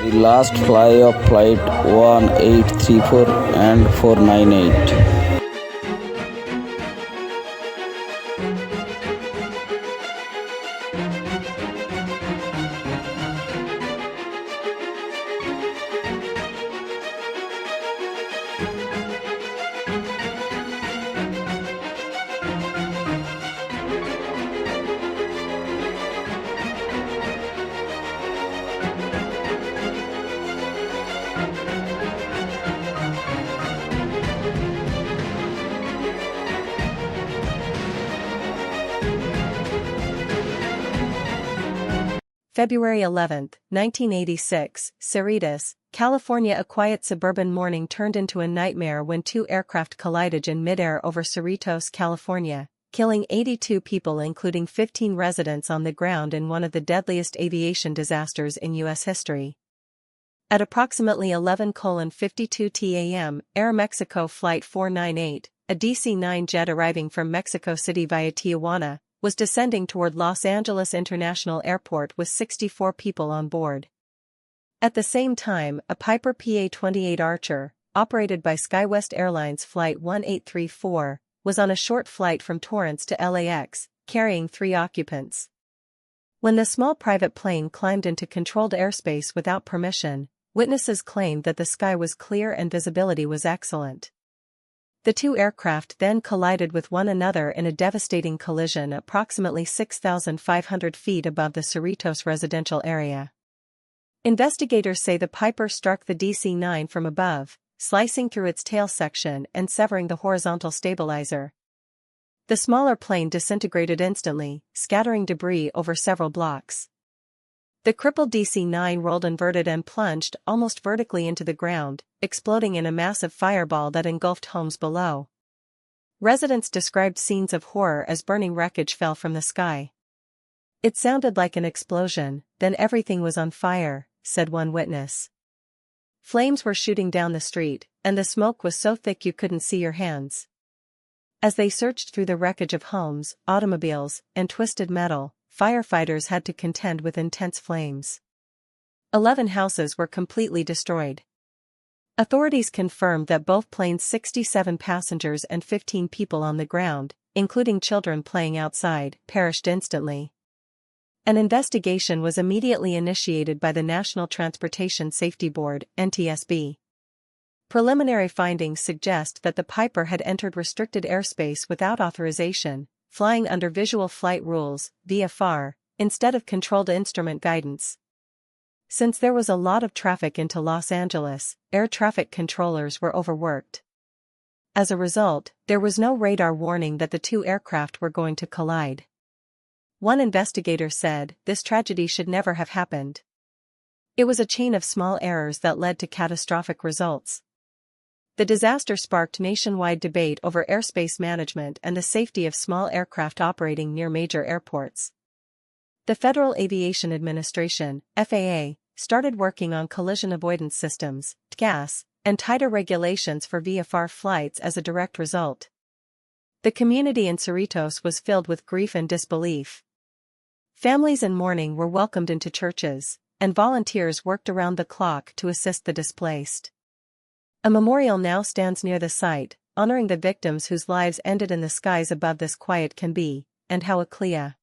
The last fly of flight 1834 and 498. February 11, 1986, Cerritos, California. A quiet suburban morning turned into a nightmare when two aircraft collided in midair over Cerritos, California, killing 82 people including 15 residents on the ground in one of the deadliest aviation disasters in U.S. history. At approximately 11:52 t.a.m., Aeromexico Flight 498, a DC-9 jet arriving from Mexico City via Tijuana, was descending toward Los Angeles International Airport with 64 people on board. At the same time, a Piper PA-28 Archer, operated by SkyWest Airlines Flight 1834, was on a short flight from Torrance to LAX, carrying 3 occupants. When the small private plane climbed into controlled airspace without permission, witnesses claimed that the sky was clear and visibility was excellent. The two aircraft then collided with one another in a devastating collision approximately 6,500 feet above the Cerritos residential area. Investigators say the Piper struck the DC-9 from above, slicing through its tail section and severing the horizontal stabilizer. The smaller plane disintegrated instantly, scattering debris over several blocks. The crippled DC-9 rolled inverted and plunged almost vertically into the ground, exploding in a massive fireball that engulfed homes below. Residents described scenes of horror as burning wreckage fell from the sky. "It sounded like an explosion, then everything was on fire," said one witness. "Flames were shooting down the street, and the smoke was so thick you couldn't see your hands." As they searched through the wreckage of homes, automobiles, and twisted metal, firefighters had to contend with intense flames. 11 houses were completely destroyed. Authorities confirmed that both planes' 67 passengers and 15 people on the ground, including children playing outside, perished instantly. An investigation was immediately initiated by the National Transportation Safety Board, NTSB. Preliminary findings suggest that the Piper had entered restricted airspace without authorization, flying under visual flight rules, VFR, instead of controlled instrument guidance. Since there was a lot of traffic into Los Angeles, air traffic controllers were overworked. As a result, there was no radar warning that the two aircraft were going to collide. One investigator said, "This tragedy should never have happened. It was a chain of small errors that led to catastrophic results." The disaster sparked nationwide debate over airspace management and the safety of small aircraft operating near major airports. The Federal Aviation Administration, FAA, started working on collision avoidance systems, TCAS, and tighter regulations for VFR flights as a direct result. The community in Cerritos was filled with grief and disbelief. Families in mourning were welcomed into churches, and volunteers worked around the clock to assist the displaced. A memorial now stands near the site, honoring the victims whose lives ended in the skies above. This quiet can be, and how a clear